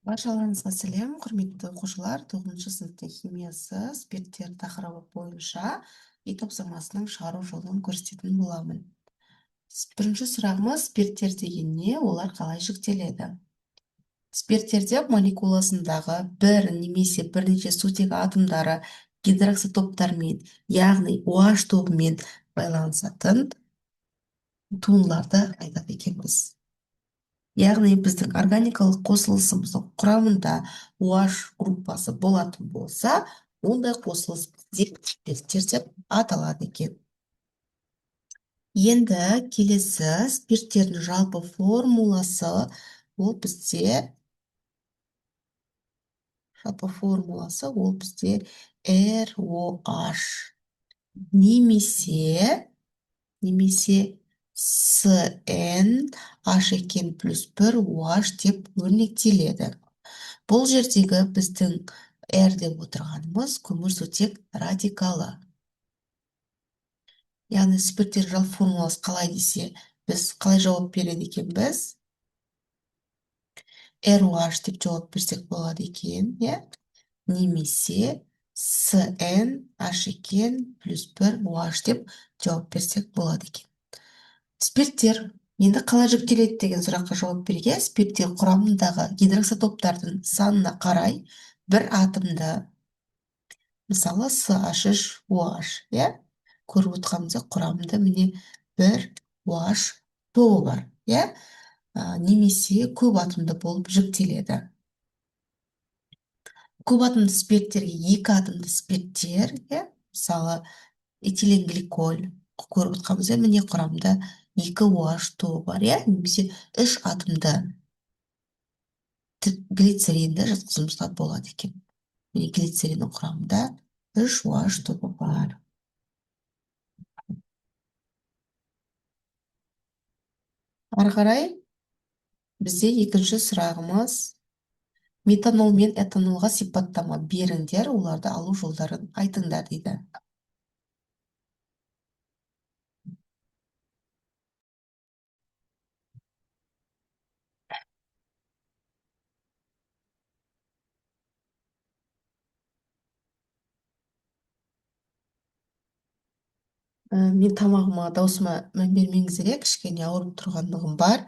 Баршаларыңызға сәлем, құрметті оқушылар. 9 сыныптың химиясы спирттер тақырыбы бойынша үй тапсырмасының шығару жолын көрсететін боламын. Бірінші сұрағымыз: спирттер деген не, олар қалай жіктеледі? Спирттерде молекуласындағы бір немесе бірнеше сутек атомдары гидроксотоптармен, яғни OH тобымен байланысатын туындыларды айтады екенбіз. Яғни біздің органикалық қосылысымыздың құрамында OH группасы болатын болса, ондай қосылыс спирттер деп аталады екен. Енді келесі спирттердің жалпы формуласы, ол бізде ROH немесе CN H екен плюс 1 OH деп өрнектеледі. Бұл жердегі біздің R деп отырғанымыз көмірсутек радикалы. Яғни спирттер жалпы формуласы қалай десе, біз қалай жауап береді екенбіз? ROH деп жауап берсек болады екен, немесе CN H екен плюс 1 OH деп жауап берсек болады екен. Спирттер енді қалай жіктеледі деген сұраққа жауап беруге, спирттер құрамындағы гидроксотоптардың санына қарай бір атомды, мысалы CH3OH, көріп отырғанымызда құрамында міне бір OH тобы бар, немесе көп атомды болып жіктеледі. Көп атомды спирттерге екі атомды спирттер, мысалы этиленгликоль көріп отырғанымызда міне құрамында 2 OH тобы бар, немесе 3 атомды глицеринді жатқызуымызға болады екен. Міне глицериннің құрамында 3 OH тобы бар. Ары қарай бізде екінші сұрағымыз: метанол мен этанолға сипаттама беріңдер, оларды алу жолдарын айтыңдар дейді. Мен тамағыма, даусыма мән бермеңіздер, кішкене ауырып тұрғандығым бар.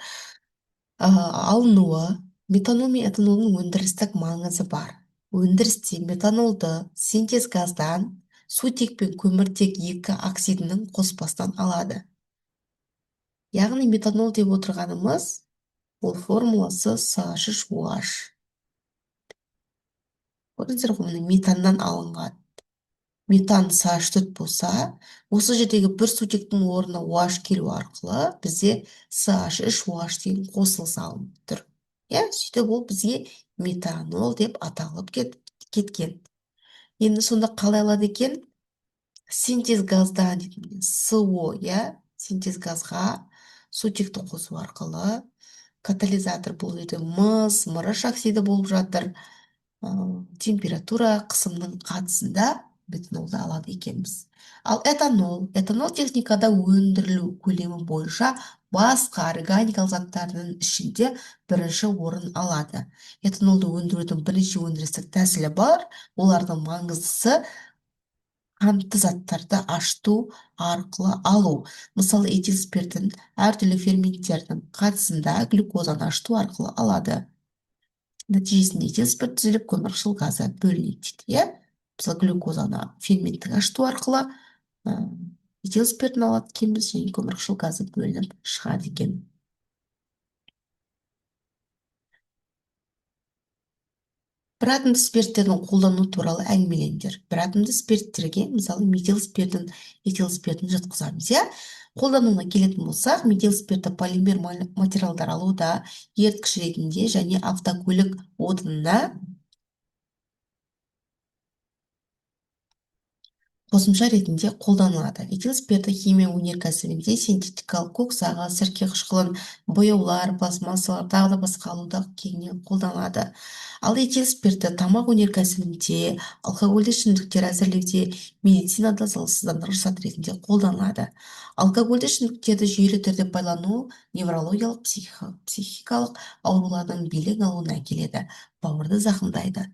Алынуы: метанол мен этанолдың өндірістік маңызы бар. Өндірісте метанолды синтез газдан сутек пен көміртек екі оксидінің қоспасынан алады. Яғни метанол деп отырғанымыз, ол формуласы CH3OH. Көрдіңіздер ғой, метаннан алынған. Метан CH4 болса, осы жердегі бір сутектің орнына OH келу арқылы бізде CH3OH деген қосылыс алынып тұр. Сөйтіп ол бізге метанол деп аталып кеткен. Енді сонда қалай алады екен? Синтез газдан дейді, СО, синтез газға сутекті қосу арқылы, катализатор бұл жерде мыс, мырыш оксиді болып жатыр. Температура, қысымның қатысында метанолды алады екенбіз. Ал этанол техникада өндірілу көлемі бойынша басқа органикалық заттардың ішінде бірінші орын алады. Этанолды өндірудің бірнеше өндірістік тәсілі бар. Олардың маңыздысы қантты заттарды ашыту арқылы алу. Мысалы, этил спиртін әртүрлі ферменттердің қатысында глюкозаны ашыту арқылы алады. Нәтижесінде этил спирт түзіліп, көмірқышқыл газы бөлінеді дейді. Мысалы, глюкозаны ферменттің ашыту арқылы этил спиртін алады екенбіз, және көмірқышқыл газы бөлініп шығады екен. Бір атомды спирттердің қолдану туралы әңгімелеңдер. Бір атомды спирттерге, мысалы, метил спиртін, этил спиртін жатқызамыз, Қолдануына келетін болсақ, метил спирті полимер материалдар алуда, еріткіш ретінде және автокөлік отынына қосымша ретінде қолданылады. Этил спирті химия өнеркәсібінде синтетикалық көксағы, сірке қышқылын, бояулар, пластмассалар, тағы да басқа алуда кеңінен қолданылады. Ал этил спирті тамақ өнеркәсібінде, алкогольді ішімдіктер әзірлеуде, медицинада залалсыздандырғыш зат ретінде қолданылады. Алкогольді ішімдіктерді жүйелі түрде пайдалану неврологиялық, психикалық аурулардың белең алуына әкеледі, бауырды зақымдайды.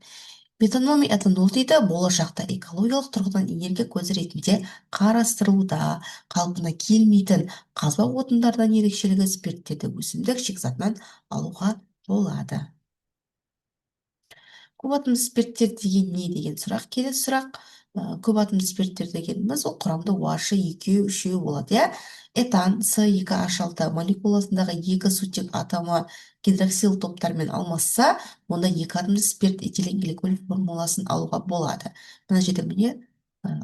Метанол мен этанол дейді болашақта экологиялық тұрғыдан энергия көзі ретінде қарастырылуда. Қалпына келмейтін қазба отындардан ерекшелігі спирттерді өсімдік шикізатынан алуға болады. Көп атомды спирттер деген не деген сұрақ? Келесі сұрақ. Көп атомды спирттер дегеніміз ол құрамды уашы екеу, үшеу болады, иә? Этан С2H6 молекуласындағы екі сутек атомы гидроксил топтармен алмасса, онда екі атомды спирт этиленгликоль формуласын алуға болады. Мына жерде міне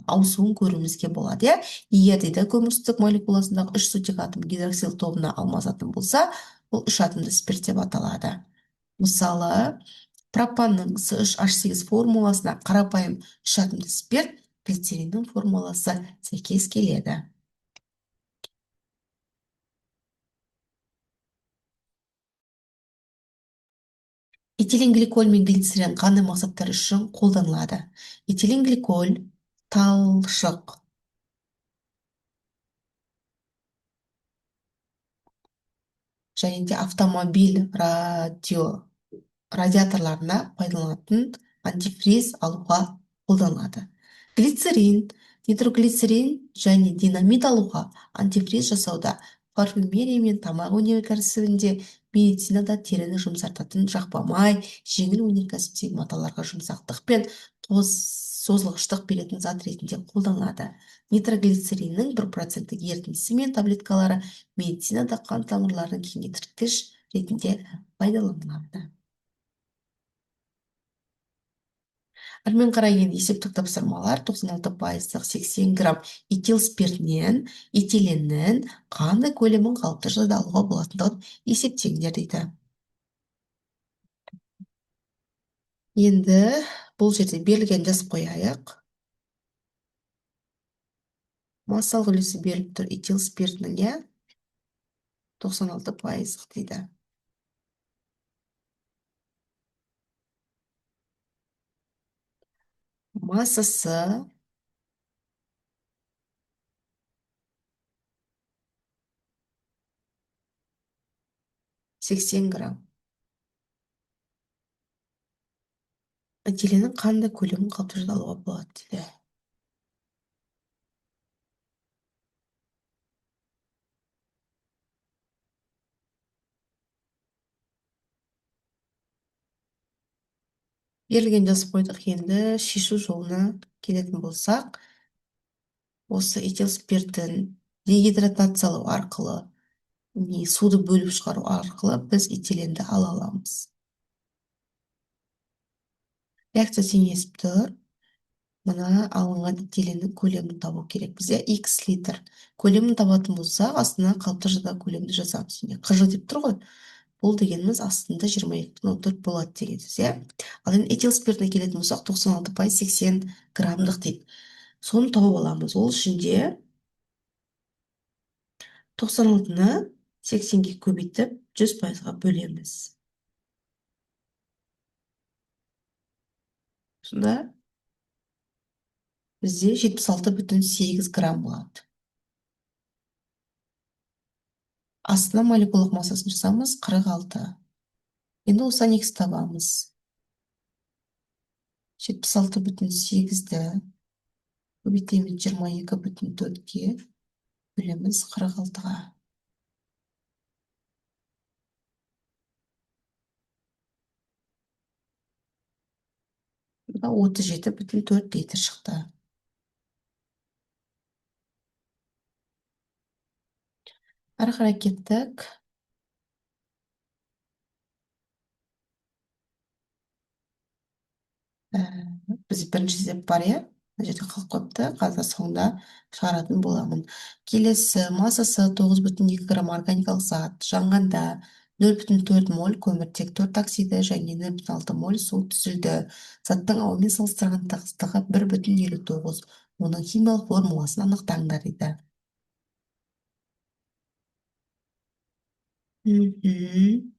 ауысуын көруімізге болады, иә? Егер дейді көмірсутек молекуласындағы үш сутек атом гидроксил тобына алмасатын болса, ол үш атомды спирт деп аталады. Мысалы, пропанның С3H8 формуласына қарапайым үш атомды спирт глицериннің формуласы сәйкес келеді. Этиленгликоль мен глицерин қандай мақсаттар үшін қолданылады? Этиленгликоль талшық және де автомобиль радиаторларына пайдаланатын антифриз алуға қолданылады. Глицерин, нитроглицерин және динамит алуға антифриз жасауда, парфюмерия мен тамақ өнеркәсібінде, медицинада теріні жұмсартатын жақпамай, жеңіл өнеркәсіптегі маталарға жұмсақтық пен созылғыштық беретін зат ретінде қолданылады. Нитроглицериннің 1% ерітіндісі мен таблеткалары медицинада қан тамырларын кеңейтткіш ретінде пайдаланылады. Әрмен қарай есептік тапсырмалар 96% 80 грамм этил спиртінен этиленнің қандай көлемін қалыпты жағдайда алуға болатындығын есептеңдер дейді. Енді бұл жерде берілген жазып қояйық. Массалық үлесі беріліп тұр этил спиртінің, иә? 96% дейді. Массасы 80 грамм. Этиленнің қандай көлемін қалыпты жағдайда алуға болады дейді. Берілген жазып қойдық, енді шешу жолына келетін болсақ, осы этил спиртін дегидратациялау арқылы, суды бөліп шығару арқылы біз этиленді ала аламыз. Реакция теңесіп тұр. Мына алынған этиленнің көлемін табу керек бізде X литр. Көлемін табатын болсақ, астына қалыпты жағдайда көлемді жазамыз. Қыжы деп тұр ғой. Бұл дегеніміз астында 22,4 болады деген сөз, иә? Ал енді этил спиртіне келетін болсақ, 96% 80 граммдық дейді. Соны тауып аламыз. Ол ішінде 96-ны 80-ге көбейтіп 100%-ға бөлеміз. Сонда бізде 76,8 грамм болады. Астына молекулалық массасын жасамыз 46. Енді осыдан X табамыз. 76,8-ді көбейтеміз 22,4-ге бөлеміз 46-ға. Бұда 37,4 литр шықты. Ары қарай кеттік. Біз бірінші есеп бар, иә? Мына жерде қалып қойыпты, қазір соңында шығаратын боламын. Келесі массасы 9,2 грамм органикалық зат. Жанғанда 0,4 моль көміртек 4 оксиді және 0,6 моль су түзілді. Заттың ауамен салыстырған тығыздығы 1,59. оның химиялық формуласын анықтаңдар дейді. Мгм.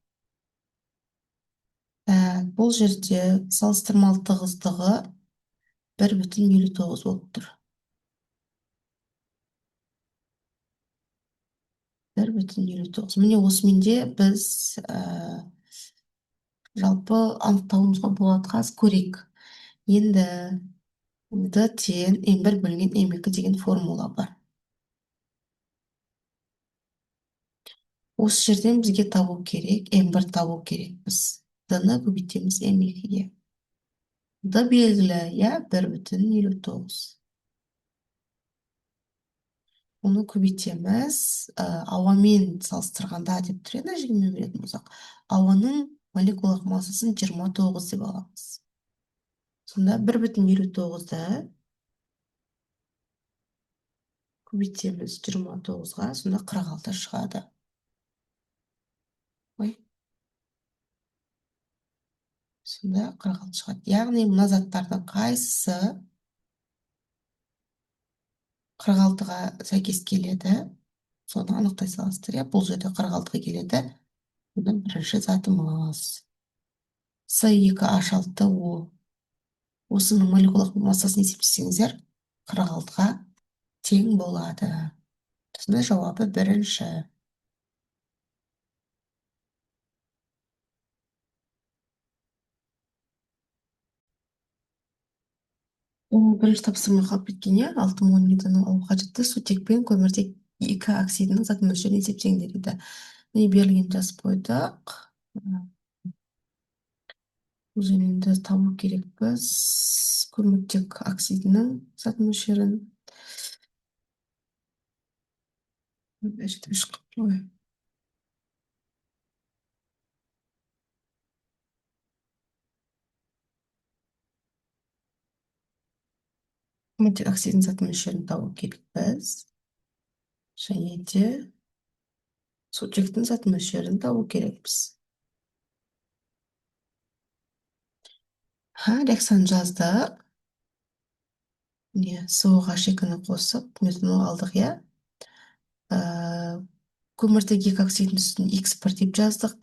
Бұл жерде салыстырмалы тығыздығы 1,59 болып тұр. 1,59. Міне осымен де біз жалпы анықтауымызға болады. Қазір көрейік. Енді д тең n1 бөлінген n2 деген формула бар. Осы жерден бізге табу керек, n1 табу керекпіз. д-ны көбейтеміз n2-ге. д белгілі, иә, 1,59. Оны көбейтеміз. Ауамен салыстырғанда деп тұр еді, жігімен беретін болсақ. Ауаның молекулалық массасын 29 деп аламыз. Сонда 1,59-ды көбейтеміз 29-ға, сонда 46 шығады. Ой. Сонда 46 шығады. Яғни мына заттардың қайсысы 46-ға сәйкес келеді? Соны анықтай саласыздар. Иә, бұл жерде 46-ға келеді. Бұның бірінші затымыз. С2H6O. Осының молекулалық массасын есептесеңіздер, 46-ға тең болады. Сонда жауабы бірінші. Бірінші тапсырма қалып кеткен, иә, 6 мол метанол алу қажетті сутек пен көміртек 2 оксидінің зат мөлшерін есептеңдер дейді. Міне берілген жазып қойдық. Бұл жерінде табу керекпіз. Көміртек оксидінің зат мөлшерін. Көміртек оксидінің зат мөлшерін табу керекпіз. Және де сутектің зат мөлшерін табу керекпіз. Реакцияны жаздық. С-ға шекіні қосып, метанол алдық, иә. Көміртек 2 оксидінің үстін X1 деп жаздық.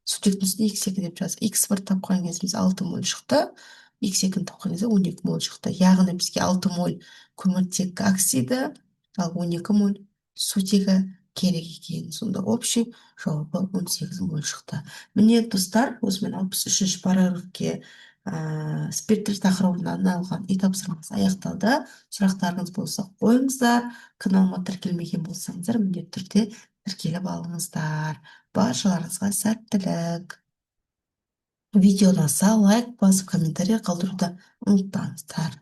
Сутектің үстін X2 деп жаздық. X1 тапқан кезіміз 6 мол шықты. X2 тапқан кезде 12 мол шықты. Яғни бізге 6 мол көміртек оксиді, ал 12 мол сутегі керек екен. Сонда общий жауабы 18 мол шықты. Міне достар, осымен 63-ші параграфке спектр тақырыбына арналған үй тапсырмасы аяқталды. Сұрақтарыңыз болса қойыңыздар. Каналыма тіркелмеген болсаңыздар, міндетті түрде тіркеліп алыңыздар. Баршаларыңызға сәттілік. Видеодан лайк басып, комментарий қалдыруды ұмытпаңыздар.